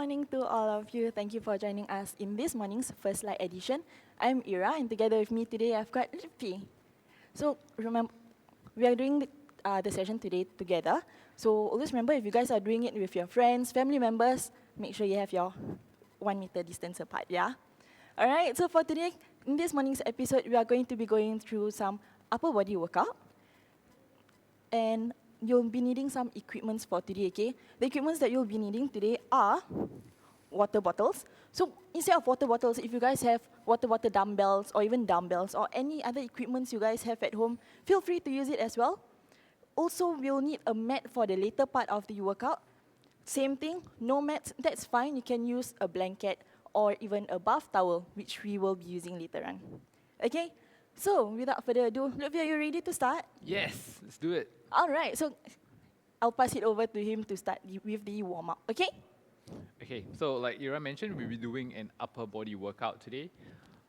morning to all of you. Thank you for joining us in this morning's First Light edition. I'm Irah, and together with me today, I've got Lutfi. So remember, we are doing the session today together. So always remember, if you guys are doing it with your friends, family members, make sure you have your 1 meter distance apart, yeah? All right, so for today, in this morning's episode, we are going to be going through some upper body workout. And you'll be needing some equipments for today, okay? The equipments that you'll be needing today are water bottles. So instead of water bottles, if you guys have water dumbbells or even dumbbells or any other equipments you guys have at home, feel free to use it as well. Also, we'll need a mat for the later part of the workout. Same thing, no mats, that's fine. You can use a blanket or even a bath towel, which we will be using later on. Okay? So, without further ado, Lutfi, are you ready to start? Yes, let's do it. All right, so I'll pass it over to him to start with the warm-up, okay? Okay, so like Irah mentioned, we'll be doing an upper body workout today.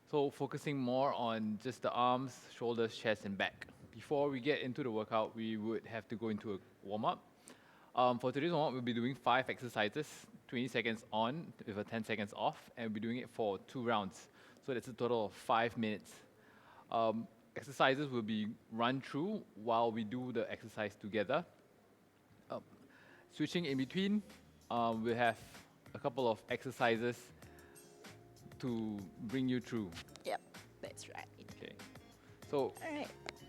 So focusing more on just the arms, shoulders, chest, and back. Before we get into the workout, we would have to go into a warm-up. For today's warm-up, we'll be doing 5 exercises, 20 seconds on with a 10 seconds off, and we'll be doing it for 2 rounds. So that's a total of 5 minutes. Exercises will be run through while we do the exercise together. Switching in between, we'll have a couple of exercises to bring you through. Yep, that's right. Okay. So, All right.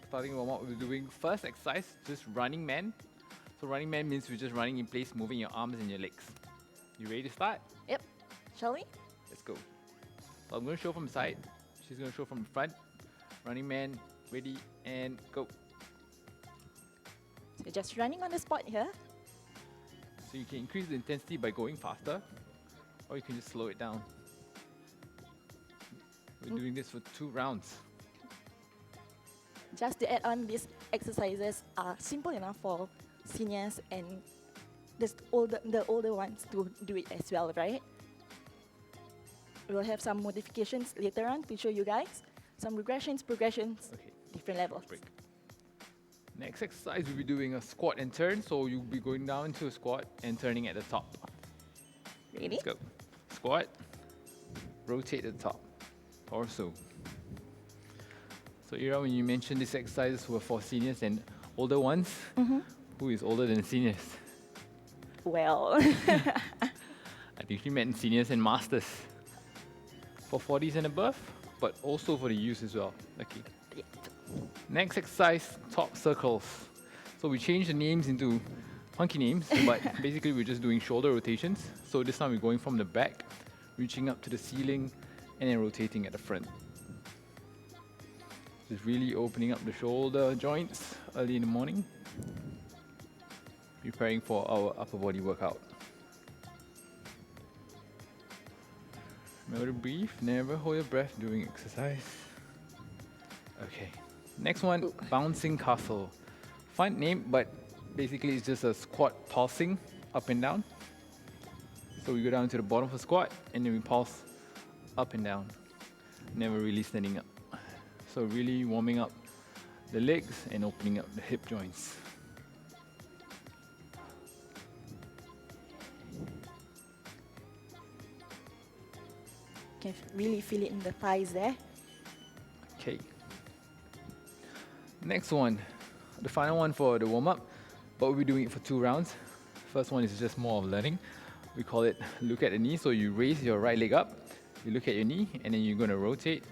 starting warm up, we'll be doing first exercise, just running man. So running man means we're just running in place, moving your arms and your legs. You ready to start? Yep. Shall we? Let's go. So I'm going to show from the side. She's going to show from the front. Running man, ready, and go. So just running on the spot here. So you can increase the intensity by going faster, or you can just slow it down. We're doing this for 2 rounds. Just to add on, these exercises are simple enough for seniors and the older ones to do it as well, right? We'll have some modifications later on to show you guys. Some regressions, progressions, Okay. different levels. Break. Next exercise, we'll be doing a squat and turn. So you'll be going down into a squat and turning at the top. Ready? Let's go. Squat, rotate at the top, torso. So Irah, when you mentioned these exercises were for seniors and older ones, who is older than seniors? Well, I think you meant seniors and masters. For 40s and above, but also for the youth as well. Okay. Yep. Next exercise, top circles. So we changed the names into funky names, but basically we're just doing shoulder rotations. So this time we're going from the back, reaching up to the ceiling, and then rotating at the front. Just really opening up the shoulder joints early in the morning, preparing for our upper body workout. Remember to breathe, never hold your breath during exercise. Okay, next one, bouncing castle. Fun name, but basically it's just a squat pulsing up and down. So we go down to the bottom of the squat and then we pulse up and down, never really standing up. So really warming up the legs and opening up the hip joints. can really feel it in the thighs there. Okay. Next one, the final one for the warm-up, but we'll be doing it for 2 rounds. First one is just more of learning. We call it look at the knee. So you raise your right leg up, you look at your knee, and then you're going to rotate,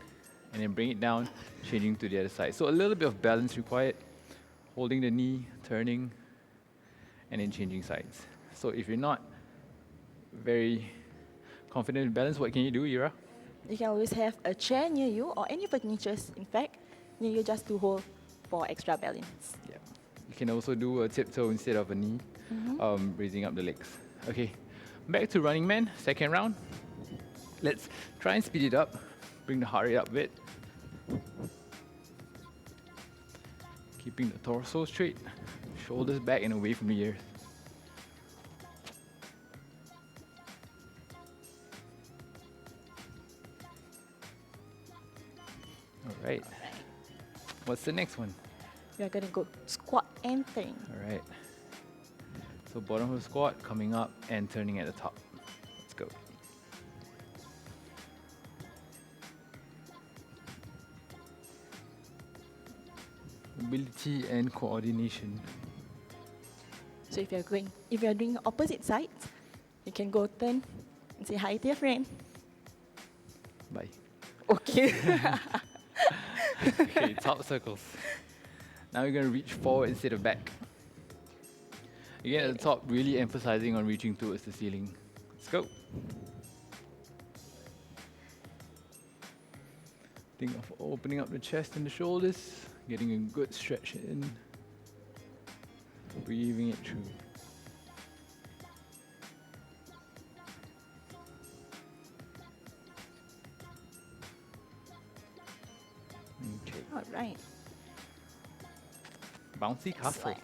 and then bring it down, changing to the other side. So a little bit of balance required, holding the knee, turning, and then changing sides. So if you're not very confident in balance, what can you do, Irah? You can always have a chair near you or any furniture, in fact, near you just to hold for extra balance. Yeah. You can also do a tiptoe instead of a knee, raising up the legs. Okay, back to running man, second round. Let's try and speed it up, bring the heart rate up a bit. Keeping the torso straight, shoulders back and away from the ears. All right. What's the next one? We are going to go squat and turn. All right. So bottom of the squat, coming up and turning at the top. Let's go. Mobility and coordination. So if you're doing opposite sides, you can go turn and say hi to your friend. Bye. Okay. Okay, top circles. Now we're going to reach forward instead of back. Again, at the top, really emphasizing on reaching towards the ceiling. Let's go. Think of opening up the chest and the shoulders, getting a good stretch in, breathing it through. Okay. All right. Bouncy castle.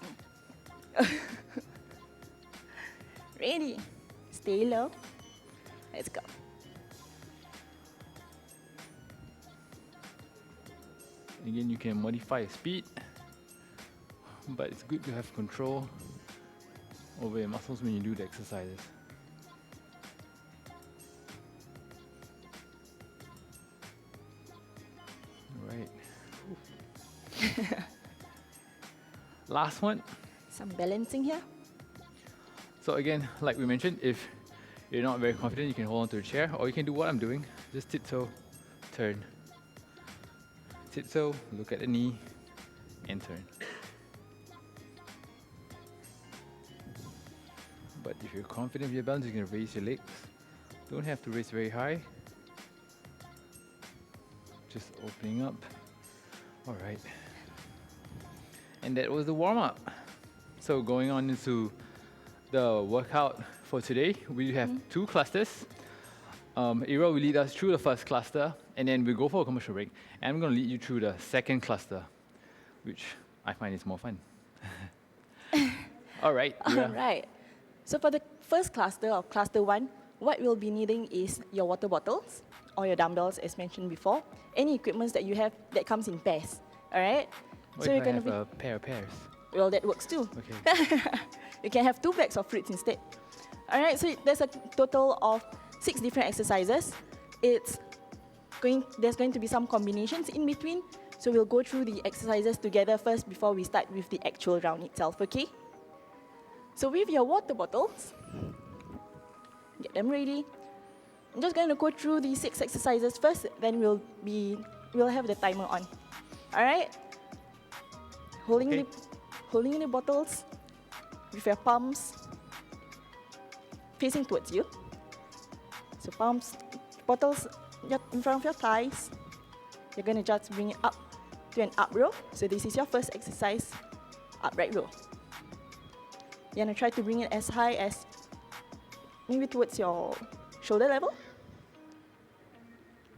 Ready. Stay low. Let's go. Again, you can modify your speed, but it's good to have control over your muscles when you do the exercises. All right. Last one. Some balancing here. So again, like we mentioned, if you're not very confident, you can hold on to the chair, or you can do what I'm doing. Just tiptoe, turn. Tiptoe, look at the knee, and turn. But if you're confident with your balance, you can raise your legs. Don't have to raise very high. Just opening up. All right. And that was the warm-up. So going on into the workout for today, we have two clusters. Irah will lead us through the first cluster, and then we'll go for a commercial break. And I'm going to lead you through the second cluster, which I find is more fun. All right, Irah. All right. So for the first cluster, or cluster 1, what we'll be needing is your water bottles or your dumbbells, as mentioned before. Any equipment that you have that comes in pairs. All right. What if I have a pair of pairs? Well, that works too. Okay. You can have 2 bags of fruits instead. All right. So there's a total of 6 different exercises. There's going to be some combinations in between. So we'll go through the exercises together first before we start with the actual round itself, okay? So with your water bottles, get them ready. I'm just going to go through the 6 exercises first, then we'll have the timer on. All right? Holding the bottles with your palms facing towards you. So bottles in front of your thighs. You're going to just bring it up to an up row. So this is your first exercise, upright row. You're going to try to bring it as high as maybe towards your shoulder level.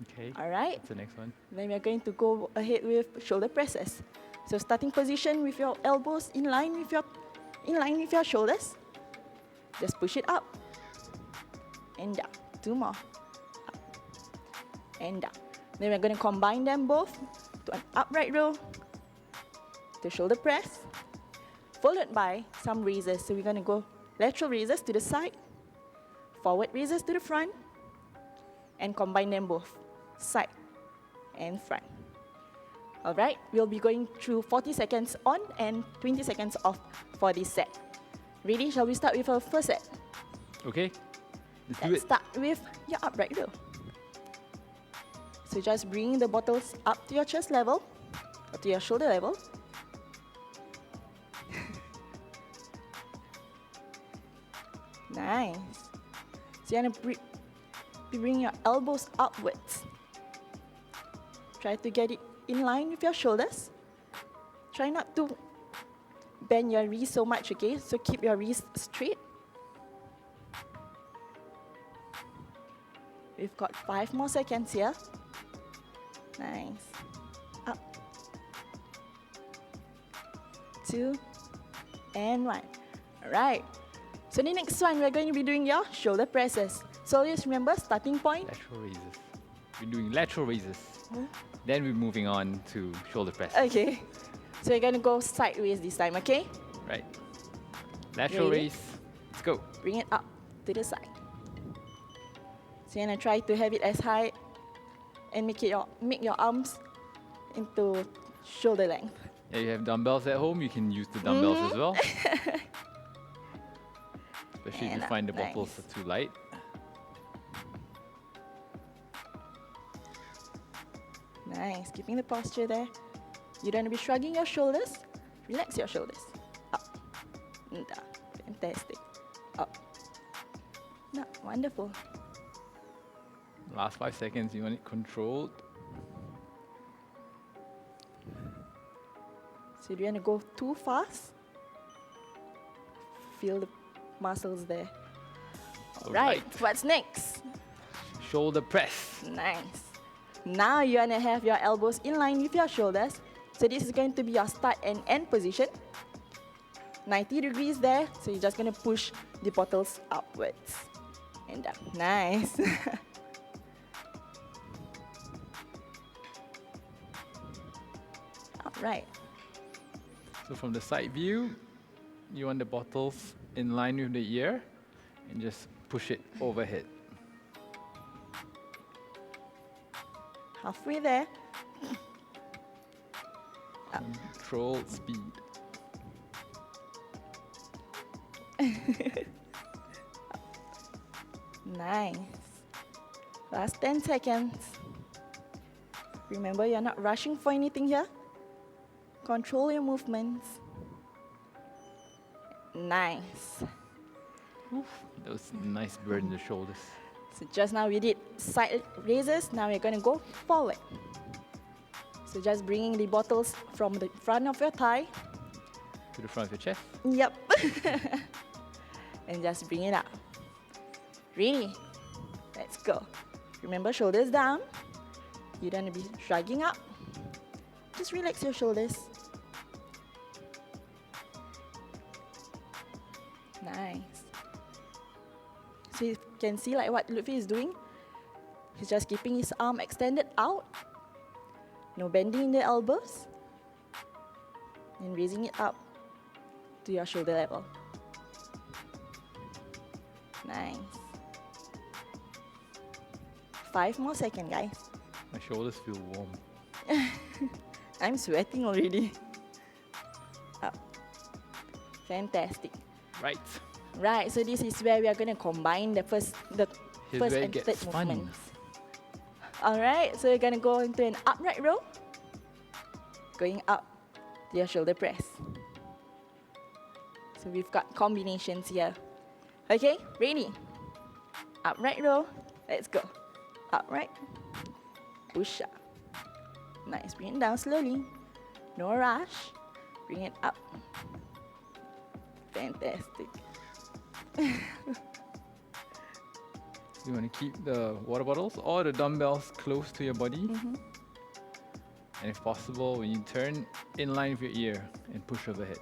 Okay. All right. That's the next one. Then we're going to go ahead with shoulder presses. So starting position with your elbows in line with your shoulders. Just push it up and down. 2 more. Up and down. Then we're going to combine them both to an upright row, to shoulder press, followed by some raises. So we're going to go lateral raises to the side, forward raises to the front, and combine them both, side and front. All right, we'll be going through 40 seconds on and 20 seconds off for this set. Ready? Shall we start with our first set? Okay. Let's do Let's it. start with your upright row. So just bring the bottles up to your chest level, or to your shoulder level. Nice. So you're going to bring your elbows upwards. Try to get it in line with your shoulders. Try not to bend your wrist so much, okay? So keep your wrist straight. We've got 5 more seconds here. Nice. Up. 2 and 1. All right. So the next one, we're going to be doing your shoulder presses. So always remember, starting point. Lateral raises. We're doing lateral raises. Then we're moving on to shoulder press. Okay. So you're going to go sideways this time, okay? Right. Lateral Ready? raise. Let's go. Bring it up to the side. So you're gonna try to have it as high and make your arms into shoulder length. Yeah, you have dumbbells at home, you can use the dumbbells as well. Especially if And you up, find the bottles nice. are too light. Nice, keeping the posture there. You don't want to be shrugging your shoulders. Relax your shoulders. Up, and down. Fantastic. Up. No, wonderful. Last 5 seconds, you want it controlled. So do you want to go too fast? Feel the muscles there. All right, what's next? Shoulder press. Nice. Now you want to have your elbows in line with your shoulders. So this is going to be your start and end position. 90 degrees there. So you're just going to push the bottles upwards and down. Nice. All right. So from the side view, you want the bottles in line with the ear and just push it overhead. Halfway there. Control speed. Nice. Last 10 seconds. Remember, you're not rushing for anything here. Control your movements. Nice. That was a nice burn in the shoulders. So just now we did side raises. Now we're going to go forward. So just bringing the bottles from the front of your thigh. To the front of your chest. Yep. And just bring it up. Ready? Let's go. Remember, shoulders down. You don't want to be shrugging up. Just relax your shoulders. Nice. So you can see like what Lutfi is doing. He's just keeping his arm extended out. No bending the elbows. And raising it up to your shoulder level. Nice. 5 more seconds, guys. My shoulders feel warm. I'm sweating already. Up. Fantastic. Right. Right, so this is where we are going to combine the first Here's first where it and gets third fun. movements. All right, so we're going to go into an upright row. Going up to your shoulder press. So we've got combinations here. Okay, ready? Upright row. Let's go. Upright. Push up. Nice. Bring it down slowly. No rush. Bring it up. Fantastic. You want to keep the water bottles or the dumbbells close to your body. And if possible, when you turn, in line with your ear and push overhead.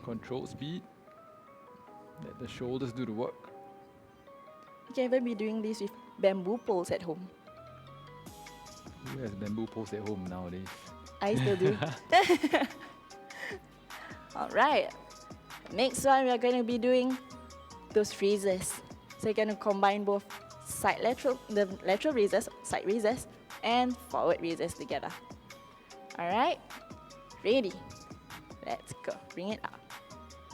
Control speed. Let the shoulders do the work. You can even be doing this with bamboo poles at home. Who has bamboo poles at home nowadays? I still do. All right. Next one, we are going to be doing those raises. So you're going to combine both the lateral raises, side raises, and forward raises together. All right. Ready? Let's go. Bring it up.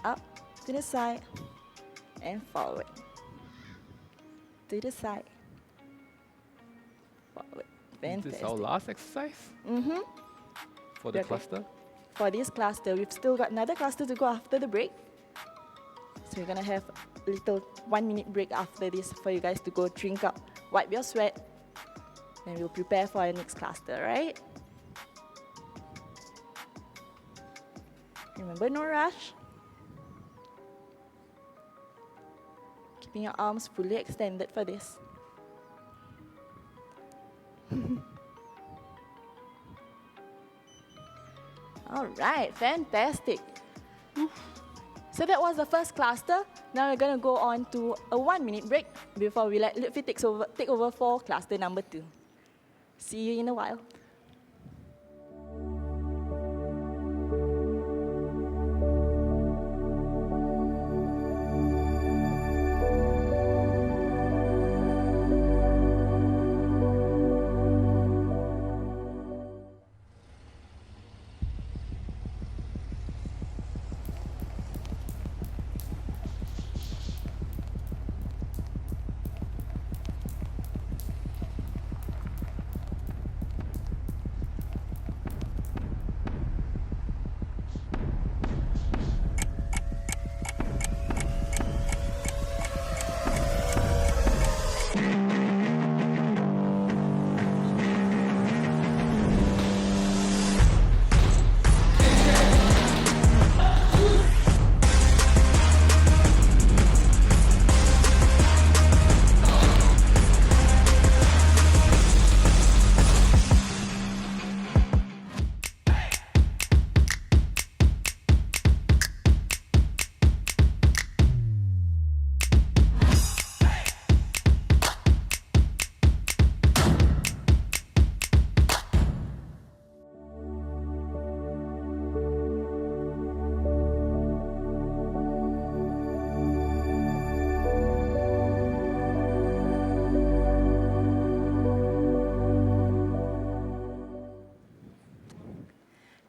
Up to the side and forward. To the side. Forward. Fantastic. This is our last exercise for the Okay. cluster. For this cluster, we've still got another cluster to go after the break. So we're gonna have a little 1 minute break after this for you guys to go drink up, wipe your sweat, and we'll prepare for our next cluster, right? Remember, no rush. Keeping your arms fully extended for this. All right, fantastic. So that was the first cluster. Now we're gonna go on to a 1 minute break before we let Lutfi take over for cluster number 2. See you in a while.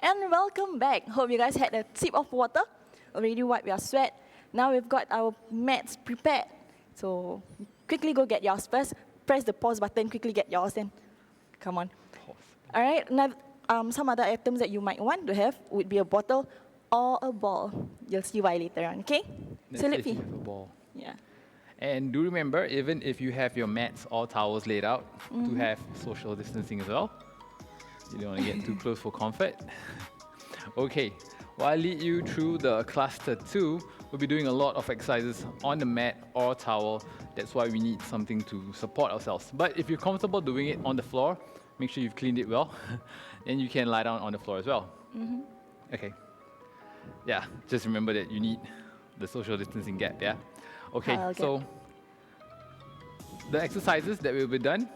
And welcome back. Hope you guys had a sip of water, already wiped your sweat. Now we've got our mats prepared. So quickly go get yours first. Press the pause button, quickly get yours then. Come on. Pause. All right, now some other items that you might want to have would be a bottle or a ball. You'll see why later on, okay? Let's So say if you Lutfi. have a ball. Yeah. And do remember, even if you have your mats or towels laid out, to have social distancing as well. You don't want to get too close for comfort. Okay, while I lead you through the cluster 2, we'll be doing a lot of exercises on the mat or towel. That's why we need something to support ourselves. But if you're comfortable doing it on the floor, make sure you've cleaned it well. And you can lie down on the floor as well. Okay. Yeah, just remember that you need the social distancing gap, yeah? Okay, I'll get- so the exercises that will be done,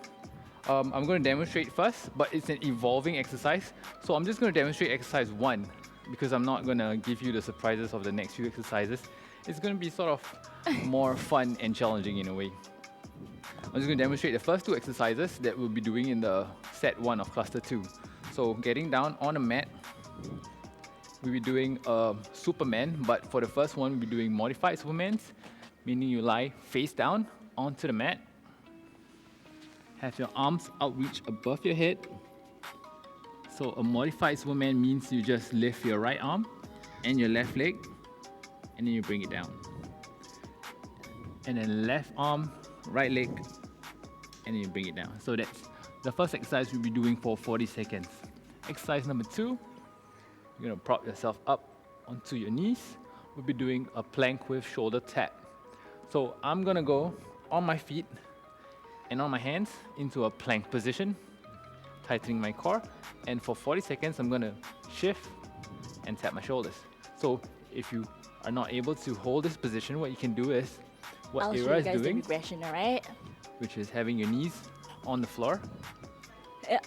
I'm going to demonstrate first, but it's an evolving exercise. So I'm just going to demonstrate exercise 1 because I'm not going to give you the surprises of the next few exercises. It's going to be sort of more fun and challenging in a way. I'm just going to demonstrate the first 2 exercises that we'll be doing in the set 1 of cluster 2. So getting down on a mat, we'll be doing Superman, but for the first one, we'll be doing modified Supermans, meaning you lie face down onto the mat. Have your arms outreach above your head. So a modified Superman means you just lift your right arm and your left leg, and then you bring it down. And then left arm, right leg, and then you bring it down. So that's the first exercise we'll be doing for 40 seconds. Exercise number 2, you're gonna prop yourself up onto your knees. We'll be doing a plank with shoulder tap. So I'm gonna go on my feet and on my hands into a plank position, tightening my core. And for 40 seconds, I'm gonna shift and tap my shoulders. So if you are not able to hold this position, what you can do is what I'll show Irah you is guys the doing, regression, all right? which is having your knees on the floor Yeah.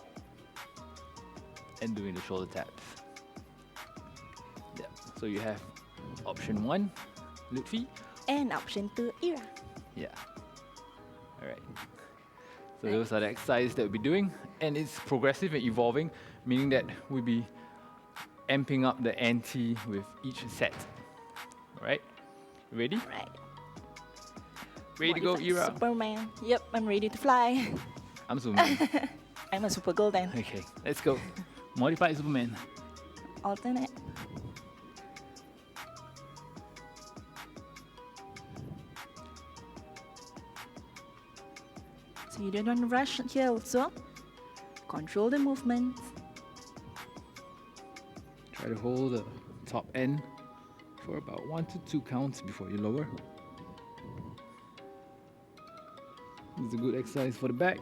and doing the shoulder taps. Yeah. So you have option 1, Lutfi. And option 2, Irah. Yeah. All right. So those are the exercises that we'll be doing, and it's progressive and evolving, meaning that we'll be amping up the ante with each set. All right. Ready? Right. Ready to go, Modified Irah? Superman. Yep, I'm ready to fly. I'm Superman. I'm a Supergirl then. Okay, let's go. Modified Superman. Alternate. So you don't want to rush here also. Control the movement. Try to hold the top end for about 1 to 2 counts before you lower. This is a good exercise for the back,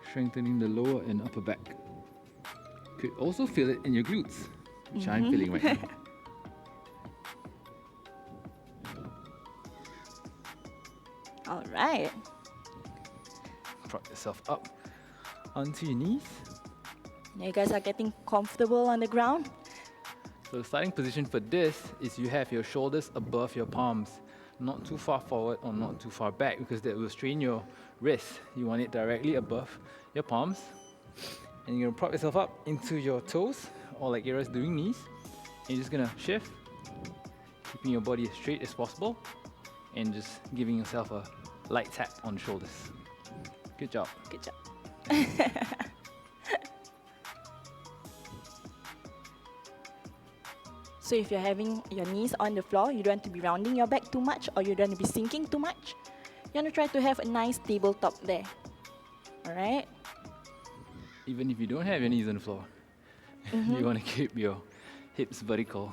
strengthening the lower and upper back. Could also feel it in your glutes, which I'm feeling right now. All right. Prop yourself up onto your knees. Now you guys are getting comfortable on the ground. So the starting position for this is you have your shoulders above your palms, not too far forward or not too far back, because that will strain your wrists. You want it directly above your palms. And you're gonna prop yourself up into your toes, or like Irah's doing, knees. And you're just gonna shift, keeping your body as straight as possible, and just giving yourself a light tap on the shoulders. Good job. Good job. So if you're having your knees on the floor, you don't want to be rounding your back too much, or you don't want to be sinking too much. You want to try to have a nice tabletop there. All right? Even if you don't have your knees on the floor, you want to keep your hips vertical,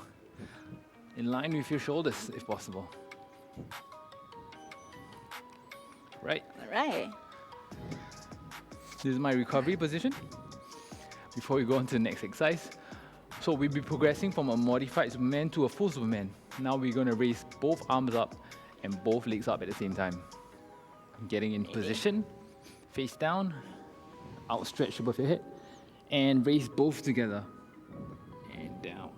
in line with your shoulders if possible. Right, All right. this is my recovery position before we go on to the next exercise. So we'll be progressing from a modified Superman to a full Superman. Now we're going to raise both arms up and both legs up at the same time. Getting in position, face down, outstretched above your head, and raise both together and down.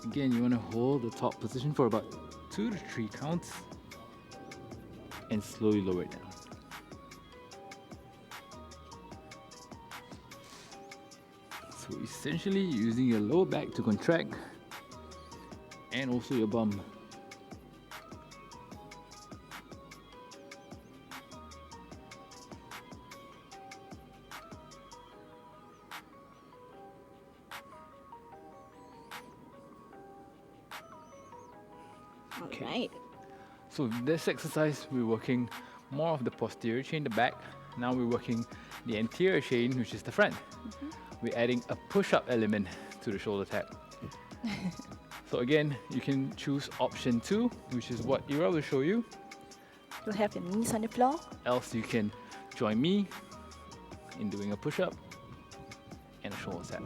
Again, you want to hold the top position for about 2 to 3 counts and slowly lower it down. essentially using your lower back to contract and also your bum. Alright. So this exercise, we're working more of the posterior chain, the back. Now we're working the anterior chain, which is the front. We're adding a push-up element to the shoulder tap. So again, you can choose option 2, which is what Irah will show you. You'll have your knees on the floor. Else you can join me in doing a push-up and a shoulder tap.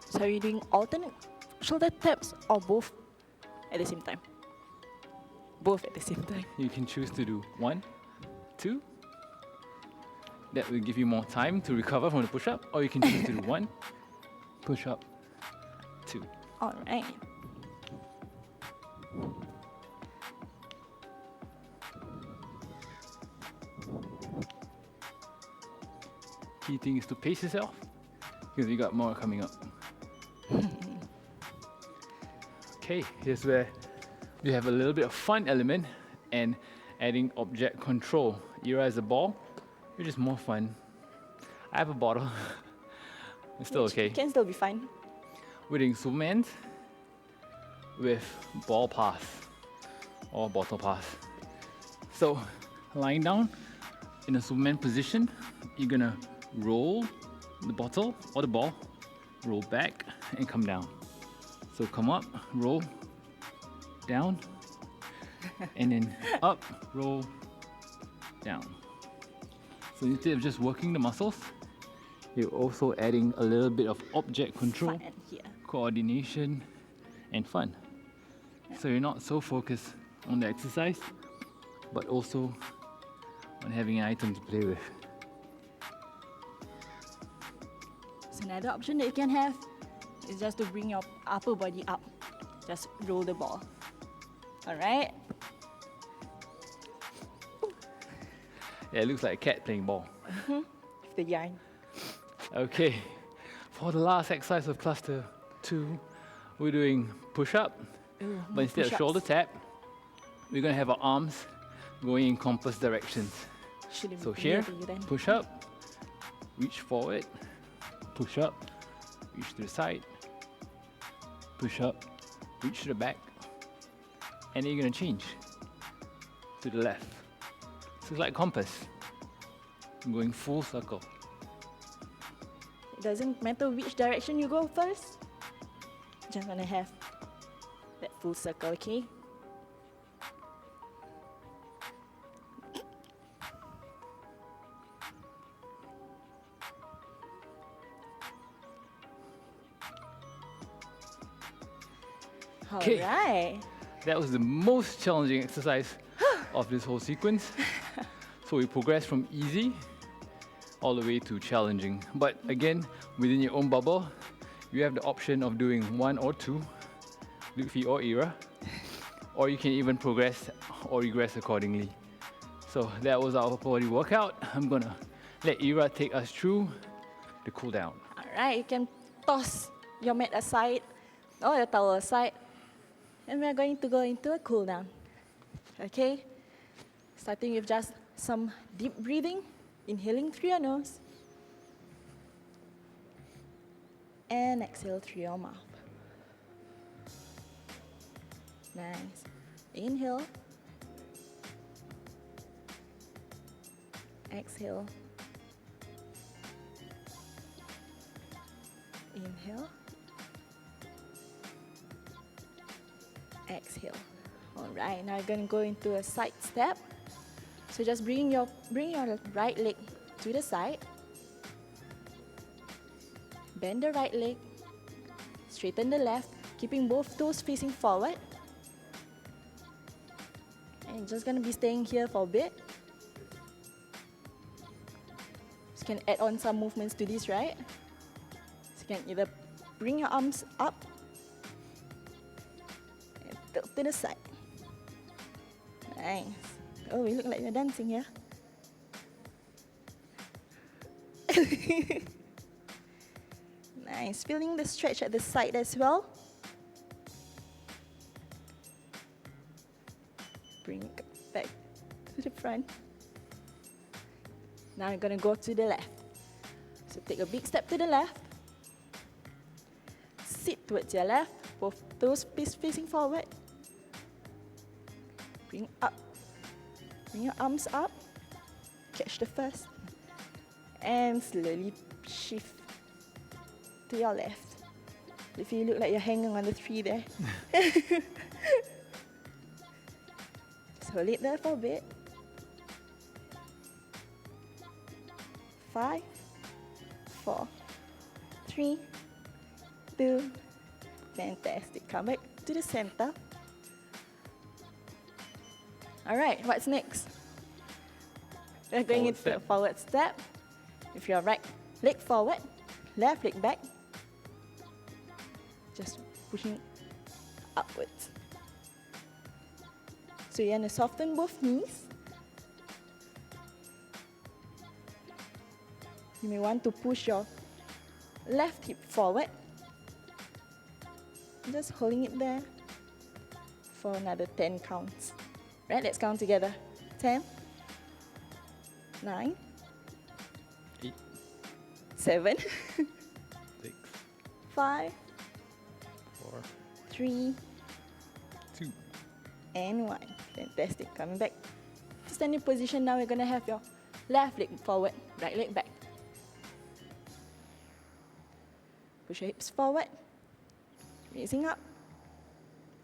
So are you doing alternate shoulder taps or both at the same time? Both at the same time. You can choose to do 1, 2. That will give you more time to recover from the push-up, or you can choose to do 1, push-up, 2. Alright. Key thing is to pace yourself, because you got more coming up. Okay, here's where we have a little bit of fun element and adding object control. Irah has a ball, which is more fun. I have a bottle. It's still okay. Can still be fine. We're doing Superman with ball pass or bottle pass. So, lying down in a Superman position, you're gonna roll the bottle or the ball, roll back and come down. So come up, roll, down, and then up, roll, down. So instead of just working the muscles, you're also adding a little bit of object control, Fun here. coordination, and fun. So you're not so focused on the exercise, but also on having an item to play with. So another option that you can have is just to bring your upper body up. Just roll the ball. Alright? Yeah, it looks like a cat playing ball. With the yarn. Okay, for the last exercise of cluster 2, we're doing push-up, Ooh, but instead of push-ups. shoulder tap, we're gonna have our arms going in compass directions. Shouldn't So be here, near you then. push up, reach forward, push up, reach to the side, push up, reach to the back, and then you're gonna change to the left. So it's like compass, going full circle. It doesn't matter which direction you go first. Just gonna have that full circle, okay? Okay. Alright. That was the most challenging exercise of this whole sequence. So we progressed from easy all the way to challenging. But again, within your own bubble, you have the option of doing 1 or 2, Lutfi or Irah, or you can even progress or regress accordingly. So that was our upper body workout. I'm gonna let Irah take us through the cool down. Alright, you can toss your mat aside or your towel aside. And we're going to go into a cool down. Okay? Starting with just some deep breathing, inhaling through your nose. And exhale through your mouth. Nice. Inhale. Exhale. Inhale. Exhale. All right, now you're going to go into a side step. So just bring your right leg to the side. Bend the right leg. Straighten the left, keeping both toes facing forward. And you're just going to be staying here for a bit. So you can add on some movements to this, right? So you can either bring your arms up and tilt to the side. Nice. Oh, you look like you're dancing here. Nice. Feeling the stretch at the side as well. Bring it back to the front. Now you're going to go to the left. So take a big step to the left. Sit towards your left, both toes facing forward. Bring up. Bring your arms up. Catch the first. And slowly shift to your left. If you look like you're hanging on the tree there. Just hold it there for a bit. 5, 4, 3, 2, fantastic. Come back to the center. All right, what's next? We're going into a forward step. With your right leg forward, left leg back. Just pushing upwards. So you're going to soften both knees. You may want to push your left hip forward. Just holding it there for another 10 counts. Right, let's count together. 10, 9, 8, 7, 6, 5, 4, 3, 2. and 1. Fantastic. Coming back to standing position. Now we're going to have your left leg forward, right leg back. Push your hips forward, raising up.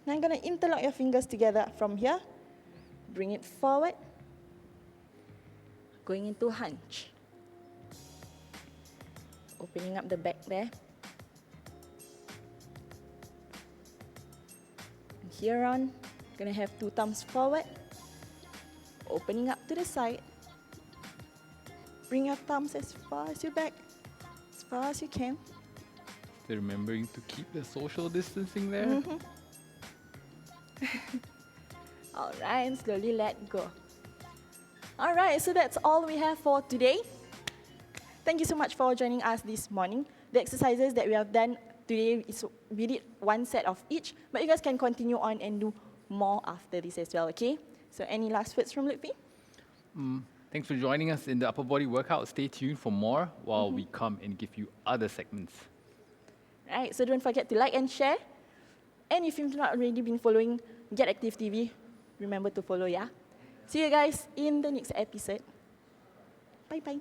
Now I'm going to interlock your fingers together from here. Bring it forward, going into hunch. Opening up the back there. And here on, going to have 2 thumbs forward, opening up to the side. Bring your thumbs as far as your back, as far as you can. Still remembering to keep the social distancing there. Mm-hmm. All right, and slowly let go. All right, so that's all we have for today. Thank you so much for joining us this morning. The exercises that we have done today, we did 1 set of each, but you guys can continue on and do more after this as well, okay? So any last words from Lutfi? Thanks for joining us in the upper body workout. Stay tuned for more while we come and give you other segments. Right, so don't forget to like and share. And if you've not already been following Get Active TV, remember to follow, yeah? See you guys in the next episode. Bye-bye.